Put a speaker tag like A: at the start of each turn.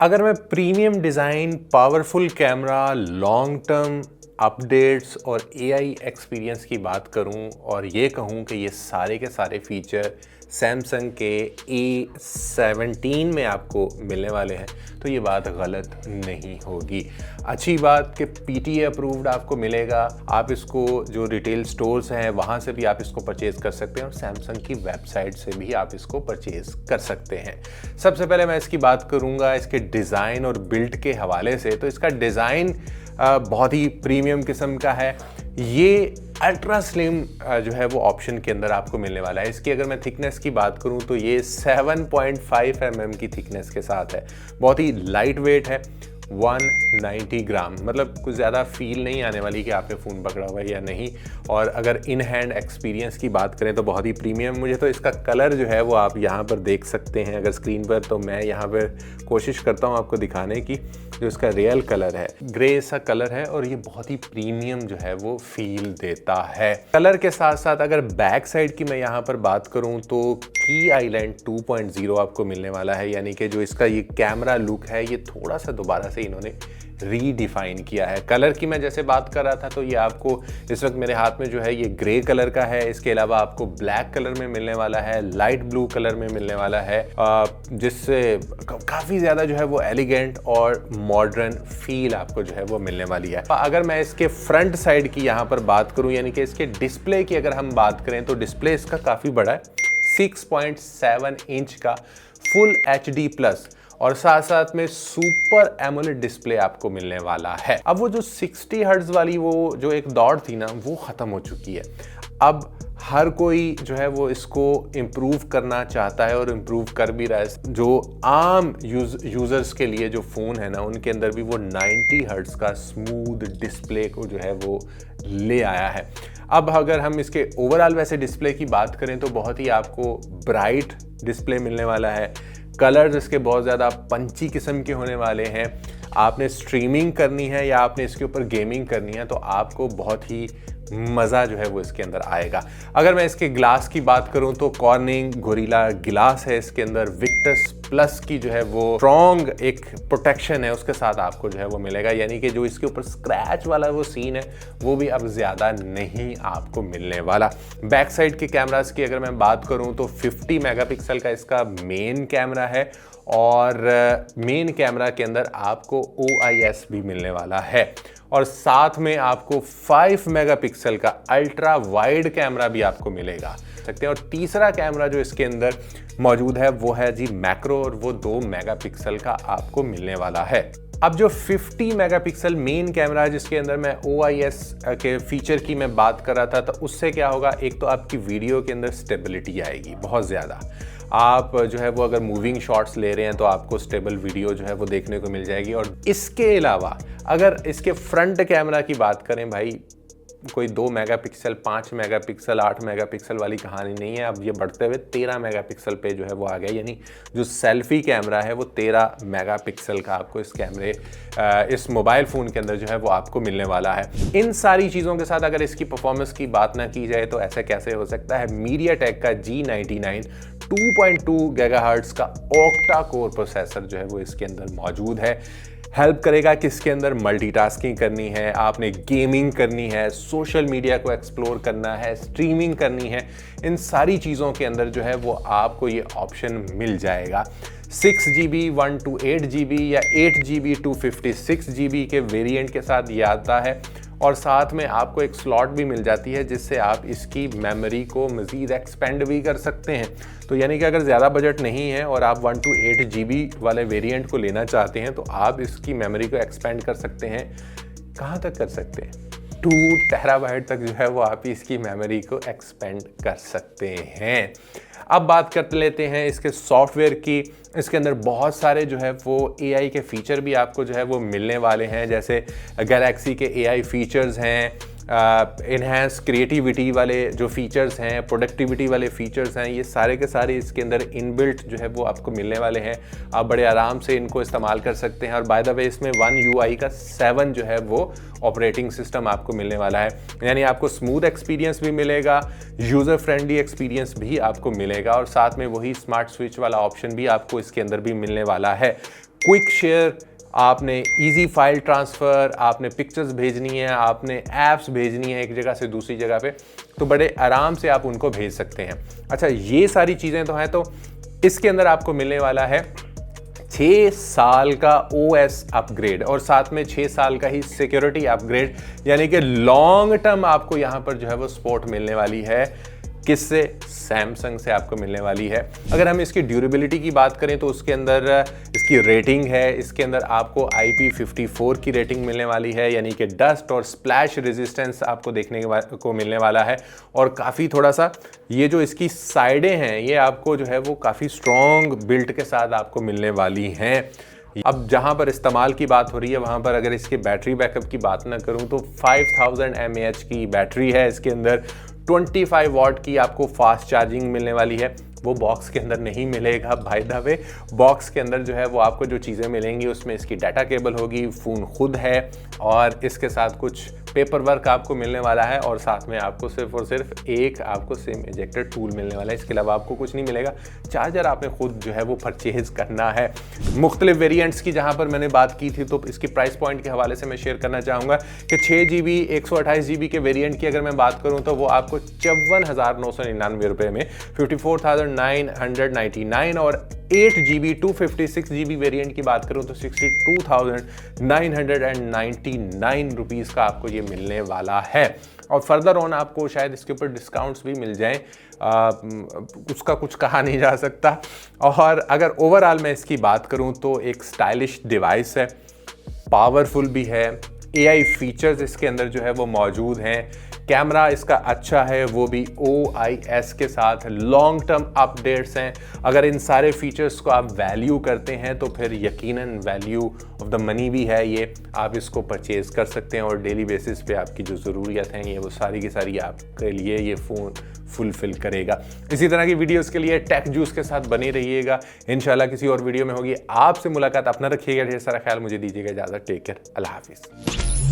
A: अगर मैं premium design, powerful camera, long term updates और एआई एक्सपीरियंस की बात करूं और ये कहूं कि ये सारे के सारे फीचर सैमसंग के A17 में आपको मिलने वाले हैं, तो ये बात गलत नहीं होगी। अच्छी बात कि PTA अप्रूव्ड आपको मिलेगा। आप इसको जो रिटेल स्टोर्स हैं वहाँ से भी आप इसको परचेज़ कर सकते हैं और सैमसंग की वेबसाइट से भी आप इसको परचेज़ कर सकते हैं। सबसे पहले मैं इसकी बात करूँगा इसके डिज़ाइन और बिल्ड के हवाले से। तो इसका डिज़ाइन बहुत ही प्रीमियम किस्म का है। ये अल्ट्रा स्लिम जो है वो ऑप्शन के अंदर आपको मिलने वाला है। इसकी अगर मैं थिकनेस की बात करूं तो ये 7.5 mm की थिकनेस के साथ है। बहुत ही लाइट वेट है, 190 ग्राम, मतलब कुछ ज़्यादा फील नहीं आने वाली कि आपने फ़ोन पकड़ा हुआ है या नहीं। और अगर इन हैंड एक्सपीरियंस की बात करें तो बहुत ही प्रीमियम। मुझे तो इसका कलर जो है वो आप यहाँ पर देख सकते हैं अगर स्क्रीन पर, तो मैं यहाँ पर कोशिश करता हूँ आपको दिखाने की। जो इसका रियल कलर है, ग्रे सा कलर है और ये बहुत ही प्रीमियम जो है वो फील देता है। कलर के साथ साथ अगर बैक साइड की मैं यहाँ पर बात करूँ तो की आइलैंड 2.0 आपको मिलने वाला है, यानी कि जो इसका ये कैमरा लुक है ये थोड़ा सा दोबारा से इन्होंने रीडिफाइन किया है। कलर की मैं जैसे बात कर रहा था तो ये आपको इस वक्त मेरे हाथ में जो है ये ग्रे कलर का है। इसके अलावा आपको ब्लैक कलर में मिलने वाला है, लाइट ब्लू कलर में मिलने वाला है, जिससे काफ़ी ज़्यादा जो है वो एलिगेंट और मॉडर्न फील आपको जो है वो मिलने वाली है। अगर मैं इसके फ्रंट साइड की यहाँ पर बात करूँ, यानी कि इसके डिस्प्ले की अगर हम बात करें तो डिस्प्ले इसका काफ़ी बड़ा है, 6.7 इंच का फुल HD प्लस और साथ साथ में सुपर एमोलेड डिस्प्ले आपको मिलने वाला है। अब वो जो 60 हर्ट्ज वाली वो जो एक दौड़ थी ना, वो ख़त्म हो चुकी है। अब हर कोई जो है वो इसको इम्प्रूव करना चाहता है और इम्प्रूव कर भी रहा है। जो आम यूज़र्स के लिए जो फ़ोन है ना, उनके अंदर भी वो 90 हर्ट्ज का स्मूथ डिस्प्ले को जो है वो ले आया है। अब अगर हम इसके ओवरऑल वैसे डिस्प्ले की बात करें तो बहुत ही आपको ब्राइट डिस्प्ले मिलने वाला है। कलर्स इसके बहुत ज़्यादा पंची किस्म के होने वाले हैं। आपने स्ट्रीमिंग करनी है या आपने इसके ऊपर गेमिंग करनी है तो आपको बहुत ही मज़ा जो है वो इसके अंदर आएगा। अगर मैं इसके ग्लास की बात करूं तो कॉर्निंग गोरिल्ला ग्लास है इसके अंदर। विक्टस प्लस की जो है वो स्ट्रॉन्ग एक प्रोटेक्शन है, उसके साथ आपको जो है वो मिलेगा, यानी कि जो इसके ऊपर स्क्रैच वाला वो सीन है वो भी अब ज़्यादा नहीं आपको मिलने वाला। बैक साइड के कैमरास की अगर मैं बात करूं तो 50 मेगापिक्सल का इसका मेन कैमरा है और मेन कैमरा के अंदर आपको OIS भी मिलने वाला है और साथ में आपको 5 मेगापिक्सल का अल्ट्रा वाइड कैमरा भी आपको मिलेगा सकते हैं। और तीसरा कैमरा जो इसके अंदर मौजूद है वो है जी मैक्रो और वो 2 मेगापिक्सल का आपको मिलने वाला है। अब जो 50 मेगापिक्सल मेन कैमरा है जिसके अंदर मैं OIS के फीचर की मैं बात कर रहा था, तो उससे क्या होगा, एक तो आपकी वीडियो के अंदर स्टेबिलिटी आएगी बहुत ज़्यादा। आप जो है वो अगर मूविंग शॉट्स ले रहे हैं तो आपको स्टेबल वीडियो जो है वो देखने को मिल जाएगी। और इसके अलावा अगर इसके फ्रंट कैमरा की बात करें, भाई कोई 2 मेगापिक्सल, 5 मेगापिक्सल, 8 मेगापिक्सल वाली कहानी नहीं है। अब ये बढ़ते हुए 13 मेगापिक्सल पे जो है वो आ गया, यानी जो सेल्फी कैमरा है वो 13 मेगापिक्सल का आपको इस मोबाइल फ़ोन के अंदर जो है वो आपको मिलने वाला है। इन सारी चीज़ों के साथ अगर इसकी परफॉर्मेंस की बात ना की जाए तो ऐसे कैसे हो सकता है। MediaTek का G99 2.2 गीगाहर्ट्ज का ऑक्टा कोर प्रोसेसर जो है वो इसके अंदर मौजूद है। हेल्प करेगा किसके अंदर, मल्टीटास्किंग करनी है, आपने गेमिंग करनी है, सोशल मीडिया को एक्सप्लोर करना है, स्ट्रीमिंग करनी है, इन सारी चीज़ों के अंदर जो है वो आपको ये ऑप्शन मिल जाएगा। 6GB 128GB या 8GB 256GB के वेरिएंट के साथ ये आता है और साथ में आपको एक स्लॉट भी मिल जाती है जिससे आप इसकी मेमोरी को मज़ीद एक्सपेंड भी कर सकते हैं। तो यानी कि अगर ज़्यादा बजट नहीं है और आप 128GB वाले वेरिएंट को लेना चाहते हैं तो आप इसकी मेमोरी को एक्सपेंड कर सकते हैं। कहाँ तक कर सकते हैं? 2 टेराबाइट तक जो है वो आप इसकी मेमोरी को एक्सपेंड कर सकते हैं। अब बात कर लेते हैं इसके सॉफ्टवेयर की। इसके अंदर बहुत सारे जो है वो AI के फीचर भी आपको जो है वो मिलने वाले हैं, जैसे गैलेक्सी के AI फीचर्स हैं, इन्हेंस क्रिएटिविटी वाले जो फीचर्स हैं, प्रोडक्टिविटी वाले फीचर्स हैं, ये सारे के सारे इसके अंदर इनबिल्ट जो है वो आपको मिलने वाले हैं। आप बड़े आराम से इनको इस्तेमाल कर सकते हैं। और बाय द वे इसमें One UI का 7 जो है वो ऑपरेटिंग सिस्टम आपको मिलने वाला है, यानी आपको स्मूथ एक्सपीरियंस भी मिलेगा, यूज़र फ्रेंडली एक्सपीरियंस भी आपको मिलेगा और साथ में वही स्मार्ट स्विच वाला ऑप्शन भी आपको इसके अंदर भी मिलने वाला है। क्विक शेयर, आपने इजी फाइल ट्रांसफ़र, आपने पिक्चर्स भेजनी है, आपने ऐप्स भेजनी है एक जगह से दूसरी जगह पे, तो बड़े आराम से आप उनको भेज सकते हैं। अच्छा, ये सारी चीज़ें तो हैं, तो इसके अंदर आपको मिलने वाला है 6 साल का OS अपग्रेड और साथ में 6 साल का ही सिक्योरिटी अपग्रेड, यानी कि लॉन्ग टर्म आपको यहाँ पर जो है वो सपोर्ट मिलने वाली है। किससे? सैमसंग से आपको मिलने वाली है। अगर हम इसकी ड्यूरेबिलिटी की बात करें तो उसके अंदर इसकी रेटिंग है, इसके अंदर आपको IP54 की रेटिंग मिलने वाली है, यानी कि डस्ट और स्प्लैश रेजिस्टेंस आपको देखने को मिलने वाला है। और काफ़ी थोड़ा सा ये जो इसकी साइडें हैं ये आपको जो है वो काफ़ी स्ट्रॉन्ग बिल्ट के साथ आपको मिलने वाली हैं। अब जहाँ पर इस्तेमाल की बात हो रही है वहाँ पर अगर इसके बैटरी बैकअप की बात ना करूँ तो 5000 mAh की बैटरी है इसके अंदर। 25 वाट की आपको फास्ट चार्जिंग मिलने वाली है, वो बॉक्स के अंदर नहीं मिलेगा बाय द वे। बॉक्स के अंदर जो है वो आपको जो चीज़ें मिलेंगी उसमें इसकी डाटा केबल होगी, फ़ोन खुद है और इसके साथ कुछ पेपर वर्क आपको मिलने वाला है और साथ में आपको सिर्फ और सिर्फ एक आपको सिम इजेक्टर टूल मिलने वाला है। इसके अलावा आपको कुछ नहीं मिलेगा। चार्जर आपने खुद जो है वो परचेज करना है। मुख्तलिफ वेरिएंट्स की जहाँ पर मैंने बात की थी तो इसकी प्राइस पॉइंट के हवाले से मैं शेयर करना चाहूँगा कि 6GB 128 GB के वेरिएंट की अगर मैं बात करूँ तो वो आपको 54,999 रुपये में 54,999 और 8GB 256 GB वेरिएंट की बात करूं तो 62,999 रुपीज़ का आपको ये मिलने वाला है। और फर्दर ऑन आपको शायद इसके ऊपर डिस्काउंट्स भी मिल जाएं, उसका कुछ कहा नहीं जा सकता। और अगर ओवरऑल मैं इसकी बात करूं तो एक स्टाइलिश डिवाइस है, पावरफुल भी है, AI फीचर्स इसके अंदर जो है वो मौजूद हैं, कैमरा इसका अच्छा है वो भी OIS के साथ, लॉन्ग टर्म अपडेट्स हैं। अगर इन सारे फीचर्स को आप वैल्यू करते हैं तो फिर यकीनन वैल्यू ऑफ द मनी भी है ये, आप इसको परचेज कर सकते हैं और डेली बेसिस पे आपकी जो ज़रूरियत हैं ये वो सारी की सारी आपके लिए ये फ़ोन फुलफिल करेगा। इसी तरह की वीडियोस के लिए टेक जूस के साथ बने रहिएगा। इंशाल्लाह किसी और वीडियो में होगी आपसे मुलाकात। अपना रखिएगा ढेर सारा ख्याल, मुझे दीजिएगा इजाज़त। टेक केयर, अल्लाह हाफिज़।